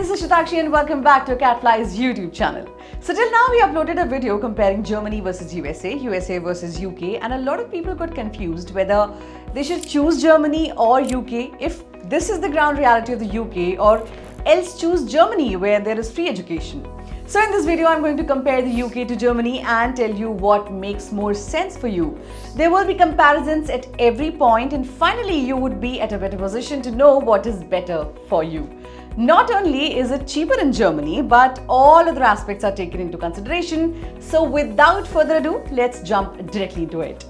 this is Shitakshi and welcome back to AcadFly's YouTube channel. So till now we uploaded a video comparing Germany versus USA, USA versus UK, and a lot of people got confused whether they should choose Germany or UK if this is the ground reality of the UK, or else choose Germany where there is free education. So in this video, I'm going to compare the UK to Germany and tell you what makes more sense for you. There will be comparisons at every point, and finally you would be at a better position to know what is better for you. Not only is it cheaper in Germany, but all other aspects are taken into consideration. So without further ado, let's jump directly into it.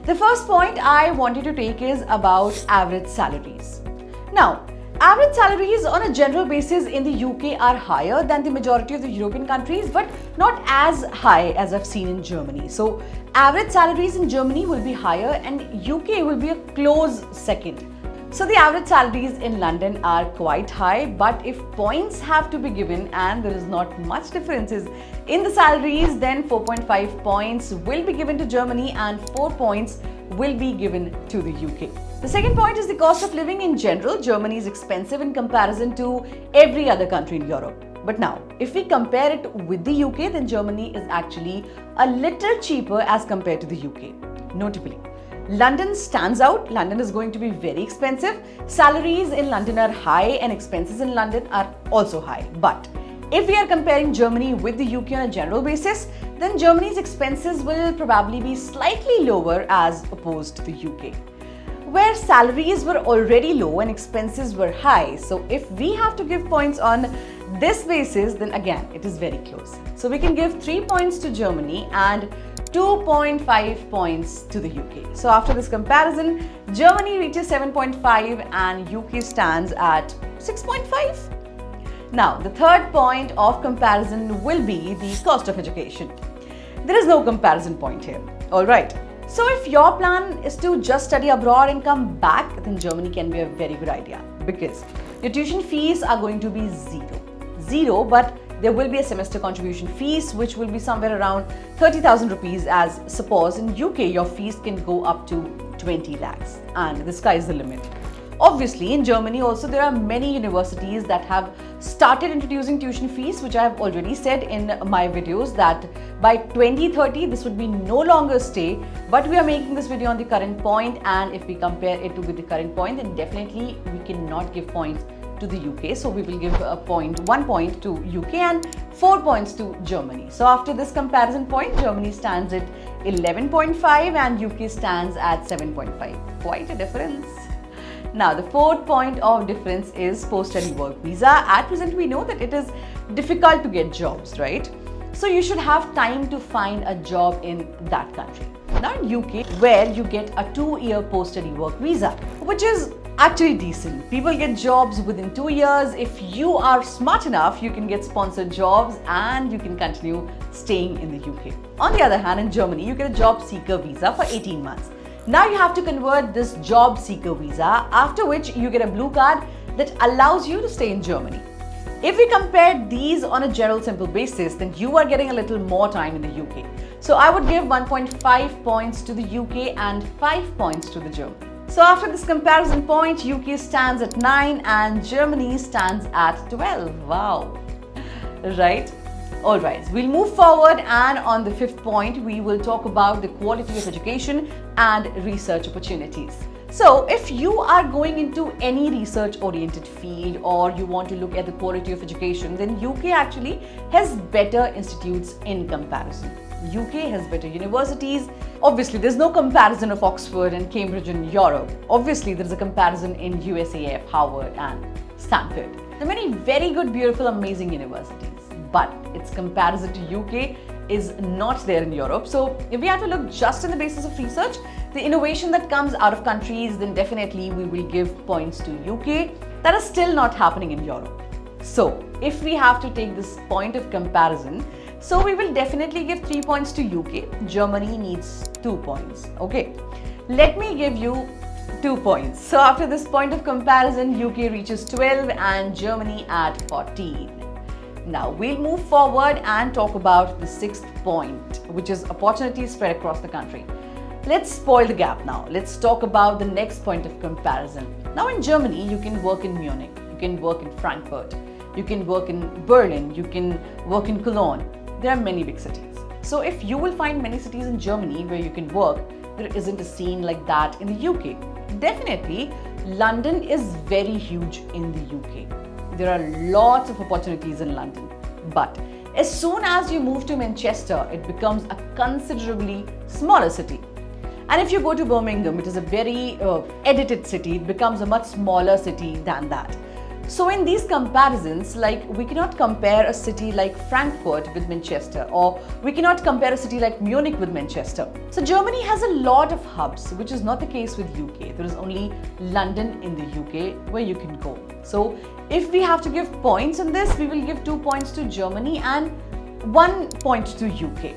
The first point I wanted to take is about average salaries. Now, average salaries on a general basis in the UK are higher than the majority of the European countries, but not as high as I've seen in Germany. So average salaries in Germany will be higher and UK will be a close second. So the average salaries in London are quite high, but if points have to be given and there is not much differences in the salaries, then 4.5 points will be given to Germany and 4 points will be given to the UK. The second point is the cost of living in general. Germany is expensive in comparison to every other country in Europe. But now, if we compare it with the UK, then Germany is actually a little cheaper as compared to the UK. Notably, London stands out. London is going to be very expensive. Salaries in London are high and expenses in London are also high. But if we are comparing Germany with the UK on a general basis, then Germany's expenses will probably be slightly lower as opposed to the UK, where salaries were already low and expenses were high. So if we have to give points on this basis, then again, it is very close. So we can give 3 points to Germany and 2.5 points to the UK. So after this comparison, Germany reaches 7.5 and UK stands at 6.5. Now, the third point of comparison will be the cost of education. There is no comparison point here. All right. So if your plan is to just study abroad and come back, then Germany can be a very good idea because your tuition fees are going to be zero, but there will be a semester contribution fees which will be somewhere around 30,000 rupees, as suppose in UK your fees can go up to 20 lakhs and the sky is the limit. Obviously, in Germany also there are many universities that have started introducing tuition fees, which I have already said in my videos that by 2030 this would be no longer stay, but we are making this video on the current point, and if we compare it with the current point, then definitely we cannot give points to the UK. So we will give 1 point to UK and 4 points to Germany. So after this comparison point, Germany stands at 11.5 and UK stands at 7.5. Quite a difference. Now, the fourth point of difference is post-study work visa. At present, we know that it is difficult to get jobs, right? So you should have time to find a job in that country. Now in UK, where you get a 2-year post-study work visa, which is actually decent. People get jobs within 2 years. If you are smart enough, you can get sponsored jobs and you can continue staying in the UK. On the other hand, in Germany, you get a job seeker visa for 18 months. Now you have to convert this job seeker visa, after which you get a blue card that allows you to stay in Germany. If we compare these on a general simple basis, then you are getting a little more time in the UK. So I would give 1.5 points to the UK and 5 points to the Germany. So after this comparison point, UK stands at 9 and Germany stands at 12. Wow. Right? Alright, we'll move forward, and on the fifth point, we will talk about the quality of education and research opportunities. So if you are going into any research-oriented field or you want to look at the quality of education, then UK actually has better institutes in comparison. UK has better universities. Obviously, there's no comparison of Oxford and Cambridge in Europe. Obviously, there's a comparison in USAF, Harvard and Stanford. There are many very good, beautiful, amazing universities, but its comparison to UK is not there in Europe. So if we have to look just on the basis of research, the innovation that comes out of countries, then definitely we will give points to UK. That is still not happening in Europe. So if we have to take this point of comparison, so we will definitely give 3 points to UK. Germany needs 2 points. Okay, let me give you 2 points. So after this point of comparison, UK reaches 12 and Germany at 14. Now we'll move forward and talk about the sixth point, which is opportunities spread across the country. Let's spoil the gap now. Let's talk about the next point of comparison. Now in Germany, you can work in Munich, you can work in Frankfurt, you can work in Berlin, you can work in Cologne. There are many big cities. So if you will find many cities in Germany where you can work, there isn't a scene like that in the UK. Definitely, London is very huge in the UK. There are lots of opportunities in London. But as soon as you move to Manchester, it becomes a considerably smaller city. And if you go to Birmingham, it is a very edited city. It becomes a much smaller city than that. So in these comparisons, like we cannot compare a city like Frankfurt with Manchester, or we cannot compare a city like Munich with Manchester. So Germany has a lot of hubs, which is not the case with UK. There is only London in the UK where you can go. So if we have to give points in this, we will give 2 points to Germany and 1 point to UK.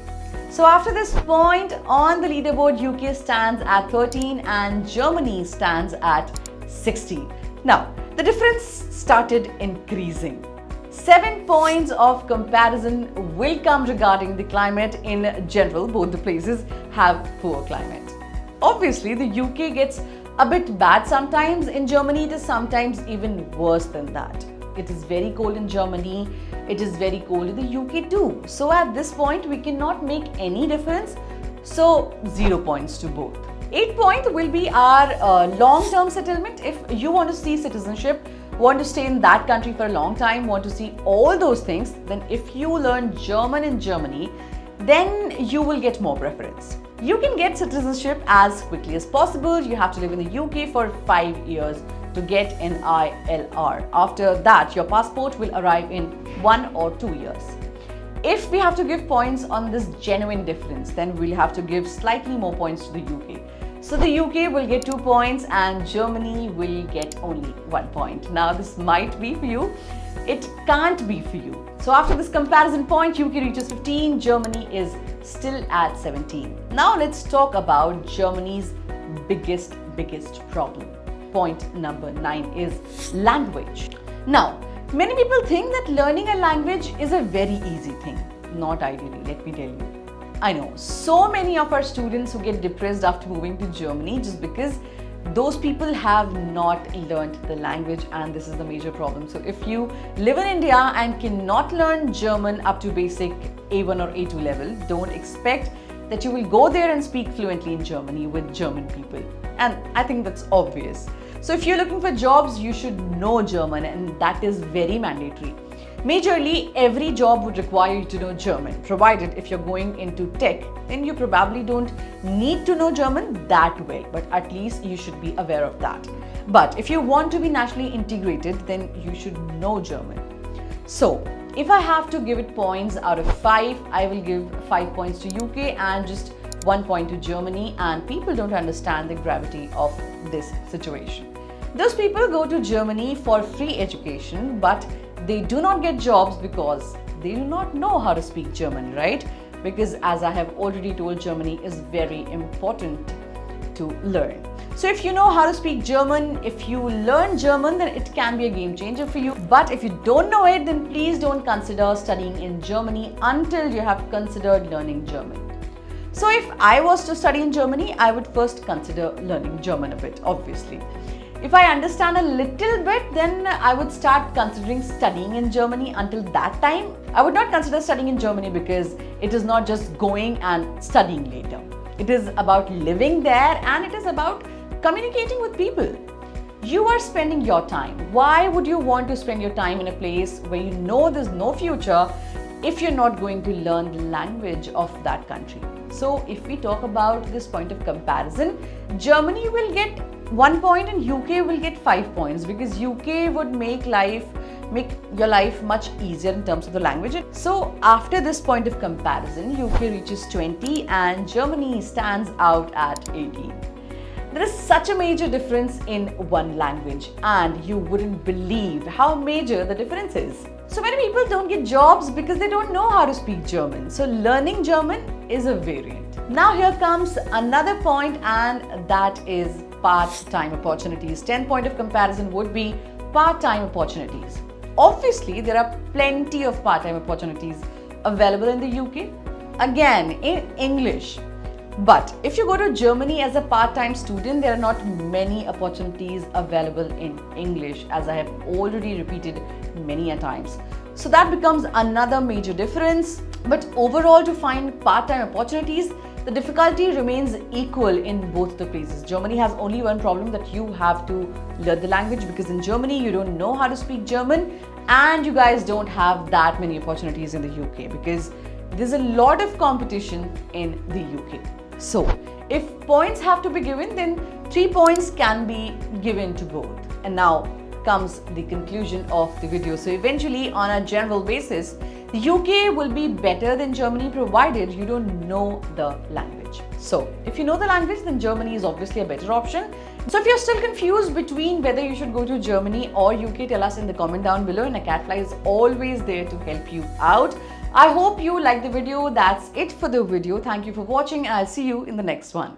So after this point on the leaderboard, UK stands at 13 and Germany stands at 16. Now, the difference started increasing. 7 points of comparison will come regarding the climate in general. Both the places have poor climate. Obviously, the UK gets a bit bad sometimes. In Germany, it is sometimes even worse than that. It is very cold in Germany. It is very cold in the UK too. So at this point, we cannot make any difference. So 0 points to both. 8 points will be our long-term settlement. If you want to see citizenship, want to stay in that country for a long time, want to see all those things, then if you learn German in Germany, then you will get more preference. You can get citizenship as quickly as possible. You have to live in the UK for 5 years to get an ILR. After that, your passport will arrive in 1 or 2 years. If we have to give points on this genuine difference, then we'll have to give slightly more points to the UK. So the UK will get 2 points and Germany will get only 1 point. Now this might be for you. It can't be for you. So after this comparison point, UK reaches 15, Germany is still at 17. Now let's talk about Germany's biggest problem. Point number 9 is language. Now, many people think that learning a language is a very easy thing. Not ideally, let me tell you. I know so many of our students who get depressed after moving to Germany just because those people have not learned the language, and this is the major problem. So if you live in India and cannot learn German up to basic A1 or A2 level, don't expect that you will go there and speak fluently in Germany with German people. And I think that's obvious. So if you're looking for jobs, you should know German, and that is very mandatory. Majorly, every job would require you to know German, provided if you're going into tech, then you probably don't need to know German that well, but at least you should be aware of that. But if you want to be nationally integrated, then you should know German. So if I have to give it points out of 5, I will give 5 points to UK and just 1 point to Germany, and people don't understand the gravity of this situation. Those people go to Germany for free education, but they do not get jobs because they do not know how to speak German, right? Because as I have already told, Germany is very important to learn. So if you know how to speak German, if you learn German, then it can be a game changer for you. But if you don't know it, then please don't consider studying in Germany until you have considered learning German. So if I was to study in Germany, I would first consider learning German a bit, obviously. If I understand a little bit, then I would start considering studying in Germany. Until that time, I would not consider studying in Germany because it is not just going and studying later. It is about living there, and it is about communicating with people. You are spending your time. Why would you want to spend your time in a place where you know there's no future if you're not going to learn the language of that country? So if we talk about this point of comparison, Germany will get 1 point and UK will get 5 points because UK would make your life much easier in terms of the language. So after this point of comparison, UK reaches 20 and Germany stands out at 18. There is such a major difference in one language, and you wouldn't believe how major the difference is. So many people don't get jobs because they don't know how to speak German. So learning German is a variant. Now here comes another point, and that is part-time opportunities. 10 point of comparison would be part-time opportunities. Obviously, there are plenty of part-time opportunities available in the UK. Again, in English, But if you go to Germany as a part-time student, there are not many opportunities available in English, as I have already repeated many a times. So that becomes another major difference. But overall, to find part-time opportunities, the difficulty remains equal in both the places. Germany has only one problem, that you have to learn the language, because in Germany you don't know how to speak German, and you guys don't have that many opportunities in the UK because there's a lot of competition in the UK. So if points have to be given, then 3 points can be given to both. And now comes the conclusion of the video. So eventually, on a general basis, the UK will be better than Germany provided you don't know the language. So if you know the language, then Germany is obviously a better option. So if you're still confused between whether you should go to Germany or UK, tell us in the comment down below, and AcadFly is always there to help you out. I hope you liked the video. That's it for the video. Thank you for watching, and I'll see you in the next one.